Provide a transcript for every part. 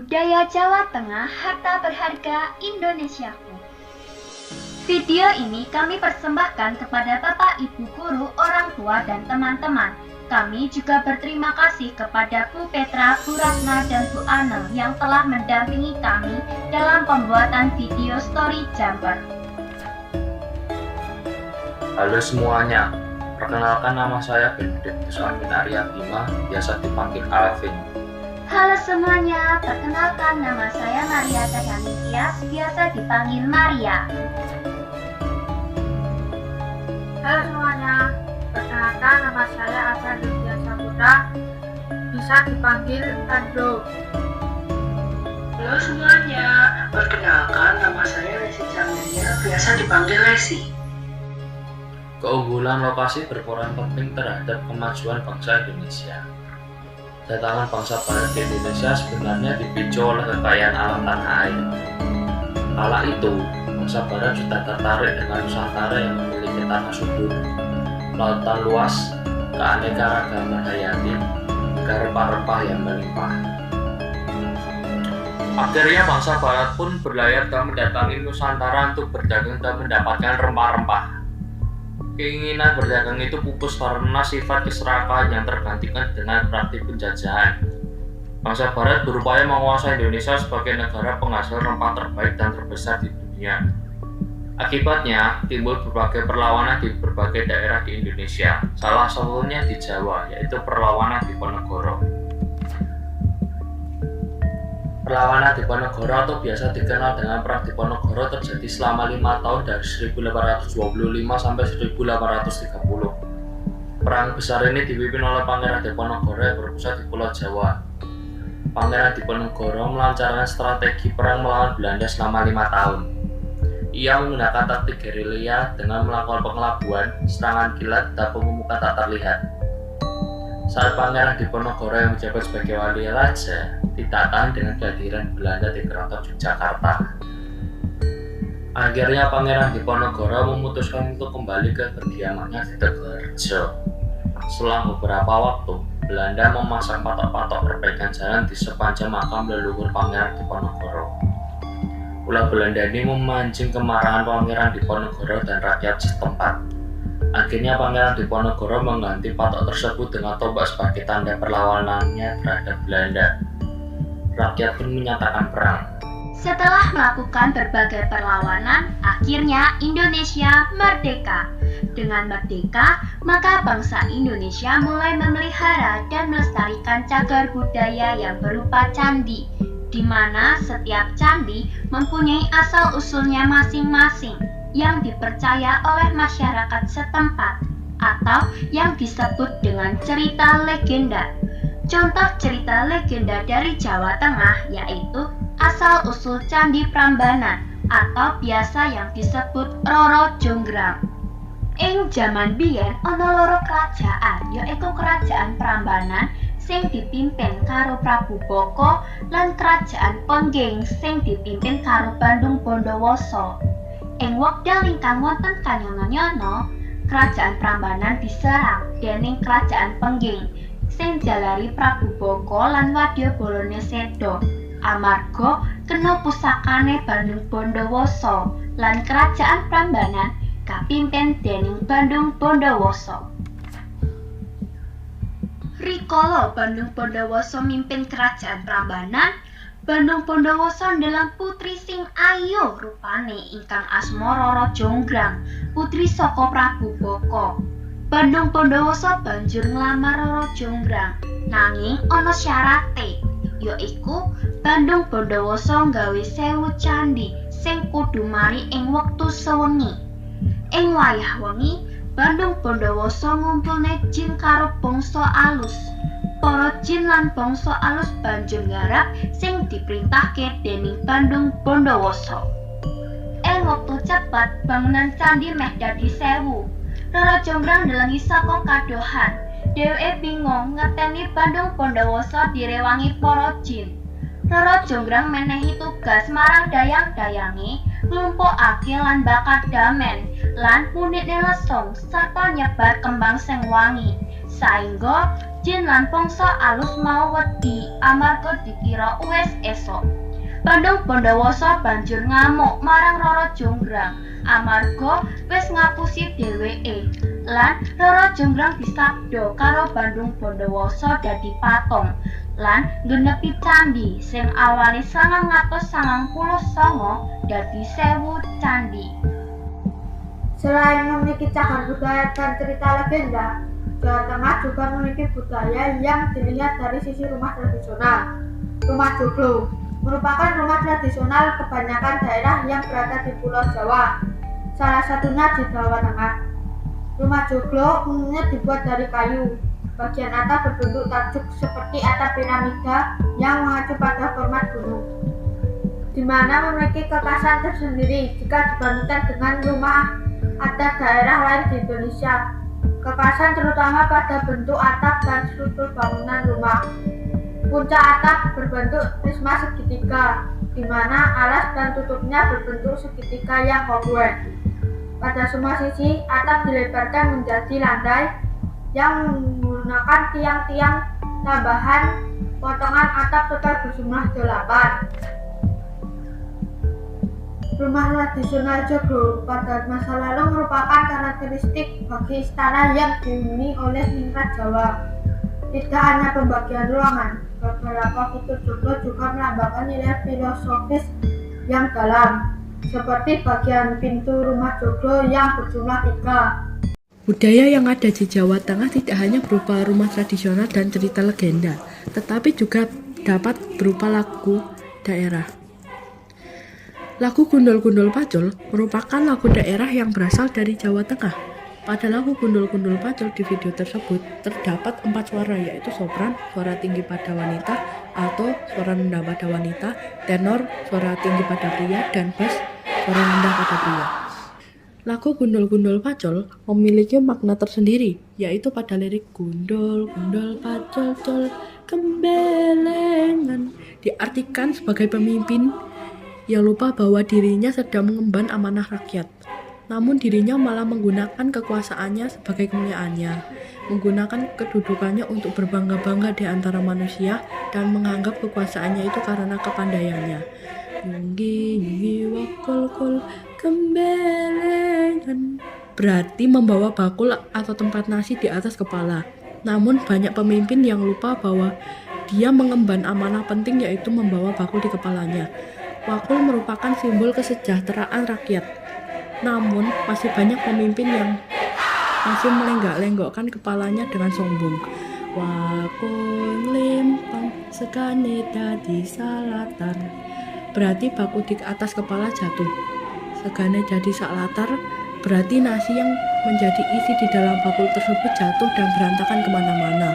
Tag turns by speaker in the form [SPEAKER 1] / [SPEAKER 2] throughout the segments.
[SPEAKER 1] Budaya Jawa Tengah, harta berharga Indonesiaku. Video ini kami persembahkan kepada Bapak Ibu guru, orang tua, dan teman-teman. Kami juga berterima kasih kepada Bu Petra, Bu Ratna, dan Bu Anel yang telah mendampingi kami dalam pembuatan video story Jumper.
[SPEAKER 2] Halo semuanya, perkenalkan nama saya Benedictus Amin Arya Bima, biasa dipanggil Alvin.
[SPEAKER 1] Halo semuanya, perkenalkan nama saya Maria Cahyani Tias, biasa dipanggil Maria.
[SPEAKER 3] Halo semuanya, perkenalkan nama saya Asa Lucia Saputra, bisa dipanggil Ando.
[SPEAKER 4] Halo semuanya, perkenalkan nama saya Lesi Camilia, biasa dipanggil Lesi.
[SPEAKER 2] Keunggulan lokasi berperan penting terhadap kemajuan bangsa Indonesia. Kedatangan bangsa Barat di Indonesia sebenarnya dipicu oleh kekayaan alam tanah air. Kala itu, bangsa Barat sudah tertarik dengan Nusantara yang memiliki tanah subur, lautan luas, keanekaragaman hayati, hingga rempah-rempah yang melimpah. Akhirnya bangsa Barat pun berlayar dan mendatangi Nusantara untuk berdagang dan mendapatkan rempah-rempah. Keinginan berdagang itu pupus karena sifat keserakahan yang tergantikan dengan praktik penjajahan. Bangsa Barat berupaya menguasai Indonesia sebagai negara penghasil rempah terbaik dan terbesar di dunia. Akibatnya, timbul berbagai perlawanan di berbagai daerah di Indonesia, salah satunya di Jawa, yaitu perlawanan Diponegoro. Perlawanan Diponegoro atau biasa dikenal dengan Perang Diponegoro terjadi selama 5 tahun dari 1825 sampai 1830. Perang besar ini dipimpin oleh Pangeran Diponegoro yang berpusat di Pulau Jawa. Pangeran Diponegoro melancarkan strategi perang melawan Belanda selama 5 tahun. Ia menggunakan taktik gerilya dengan melakukan pengelabuan, serangan kilat, dan pemupukan tak terlihat. Saat Pangeran Diponegoro yang menjabat sebagai wali raja tidak tahan dengan kehadiran Belanda di Keraton Yogyakarta. Akhirnya Pangeran Diponegoro memutuskan untuk kembali ke kediamannya di Tegalrejo. Selang beberapa waktu, Belanda memasang patok-patok perbaikan jalan di sepanjang makam leluhur Pangeran Diponegoro. Ulah Belanda ini memancing kemarahan Pangeran Diponegoro dan rakyat setempat. Akhirnya Pangeran Diponegoro mengganti patok tersebut dengan tombak sebagai tanda perlawanannya terhadap Belanda. Rakyat pun menyatakan perang.
[SPEAKER 1] Setelah melakukan berbagai perlawanan, akhirnya Indonesia merdeka. Dengan merdeka, maka bangsa Indonesia mulai memelihara dan melestarikan cagar budaya yang berupa candi, di mana setiap candi mempunyai asal-usulnya masing-masing yang dipercaya oleh masyarakat setempat atau yang disebut dengan cerita legenda. Contoh cerita legenda dari Jawa Tengah yaitu asal-usul Candi Prambanan atau biasa yang disebut Roro Jonggrang. Ing jaman biyen ana loro kerajaan yaitu Kerajaan Prambanan sing dipimpin karo Prabu Boko lan Kerajaan Pengging sing dipimpin karo Bandung Bondowoso. Ing wekdal ingkang wonten kanyono-nyono, Kerajaan Prambanan diserang dening Kerajaan Pengging sing jalari Prabu Boko lan wadya bolone sedo amarga kena pusakane Bandung Bondowoso lan Kerajaan Prambanan kapimpin dening Bandung Bondowoso. Rikala Bandung Bondowoso mimpin Kerajaan Prambanan, Bandung Bondowoso ndelang putri sing ayu rupane ingkang asma Roro Jonggrang, putri saka Prabu Boko. Bandung Bondowoso banjur nglamar Roro Jonggrang, nanging ana syarate, yaiku Bandung Bondowoso nggawe 1000 candi sing kudu mari ing wektu sewengi. Ing wayah wengi, Bandung Bondowoso ngumpulne jin karo bangsa alus. Para jin lan bangsa alus banjur nggarap sing diperintahke dening Bandung Bondowoso. Ing wektu cepet bangunan candi meh dadi 1000. Roro Jonggrang ndelengi saka kadohan. Dheweke bingung ngeteni Bandung Bondowoso direwangi para jin. Roro Jonggrang menehi tugas marang dayang-dayange nglumpukake lan bakar damen lan punitne lesung serta nyebar kembang sing wangi saengga jin lan pongso alus mau wedi amarga dikira wis esuk. Bandung Bondowoso banjur ngamuk marang Roro Jonggrang amarga wis ngapusi dheweke. Lan Roro Jonggrang disabda karo Bandung Bondowoso dadi patung lan nggenepi candhi sing awale 999 dadi 1000 candhi.
[SPEAKER 3] Selain memiliki cagar budaya dan cerita legenda, Jawa Tengah juga memiliki budaya yang dilihat dari sisi rumah tradisional. Rumah joglo merupakan rumah tradisional kebanyakan daerah yang berada di Pulau Jawa, salah satunya di Jawa Tengah. Rumah joglo umumnya dibuat dari kayu. Bagian atap berbentuk tajuk seperti atap piramida yang mengacu pada format gunung, di mana memiliki kekhasan tersendiri jika dibandingkan dengan rumah adat daerah lain di Indonesia. Kekhasan terutama pada bentuk atap dan struktur bangunan rumah. Puncak atap berbentuk prisma segitiga, di mana alas dan tutupnya berbentuk segitiga yang kongruent. Pada semua sisi, atap dilebarkan menjadi landai yang menggunakan tiang-tiang tambahan. Potongan atap total berjumlah 8. Rumah tradisional joglo pada masa lalu merupakan karakteristik bagi istana yang dihuni oleh ningrat Jawa. Tidak hanya pembagian ruangan, beberapa fitur joglo juga melambangkan nilai filosofis yang dalam, seperti bagian pintu rumah joglo yang berjumlah 3.
[SPEAKER 5] Budaya yang ada di Jawa Tengah tidak hanya berupa rumah tradisional dan cerita legenda, tetapi juga dapat berupa lagu daerah. Lagu Gundul-Gundul Pacul merupakan lagu daerah yang berasal dari Jawa Tengah. Pada lagu Gundul-Gundul Pacul di video tersebut terdapat 4 suara, yaitu sopran, suara tinggi pada wanita, alto, suara rendah pada wanita, tenor, suara tinggi pada pria, dan bass, suara rendah pada pria. Lagu Gundul-Gundul Pacul memiliki makna tersendiri, yaitu pada lirik Gundul-Gundul Pacul col kembelengan diartikan sebagai pemimpin yang lupa bahwa dirinya sedang mengemban amanah rakyat. Namun dirinya malah menggunakan kekuasaannya sebagai kemuliaannya, menggunakan kedudukannya untuk berbangga-bangga di antara manusia dan menganggap kekuasaannya itu karena kepandaiannya. Yunggi wakol kembelengan berarti membawa bakul atau tempat nasi di atas kepala. Namun banyak pemimpin yang lupa bahwa dia mengemban amanah penting, yaitu membawa bakul di kepalanya. Bakul merupakan simbol kesejahteraan rakyat. Namun masih banyak pemimpin yang masih melenggak-lenggokkan kepalanya dengan sombong. Wakul limpang sekane dadi salatar. Berarti bakul di atas kepala jatuh. Segane jadi salatar berarti nasi yang menjadi isi di dalam bakul tersebut jatuh dan berantakan kemana-mana.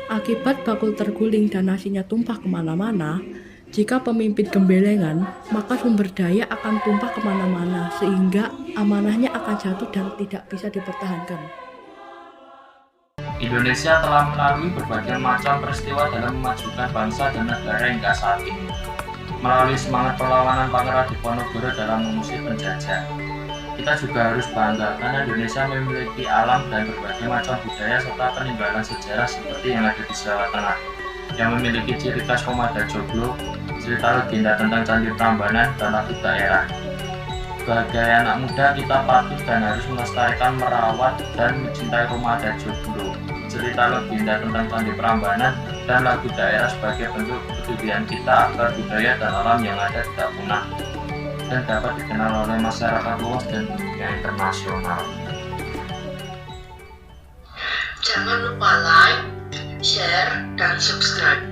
[SPEAKER 5] Akibat bakul terguling dan nasinya tumpah kemana-mana, jika pemimpin gembelengan, maka sumber daya akan tumpah kemana-mana, sehingga amanahnya akan jatuh dan tidak bisa dipertahankan.
[SPEAKER 2] Indonesia telah melalui berbagai macam peristiwa dalam memajukan bangsa dan negara hingga saat ini. Melalui semangat perlawanan Pangeran Diponegoro dalam mengusir penjajah, kita juga harus bangga karena Indonesia memiliki alam dan berbagai macam budaya serta peninggalan sejarah seperti yang ada di Jawa Tengah, yang memiliki ciri khas Komodo Joglo, cerita legenda tentang Candi Prambanan, dan lagu daerah. Sebagai anak muda, kita patut dan harus melestarikan, merawat, dan mencintai rumah adat Joglo, cerita legenda tentang Candi Prambanan, dan lagu daerah sebagai bentuk kepedulian kita agar budaya dan alam yang ada tidak punah dan dapat dikenal oleh masyarakat luas dan dunia internasional.
[SPEAKER 4] Jangan lupa like, share, dan subscribe.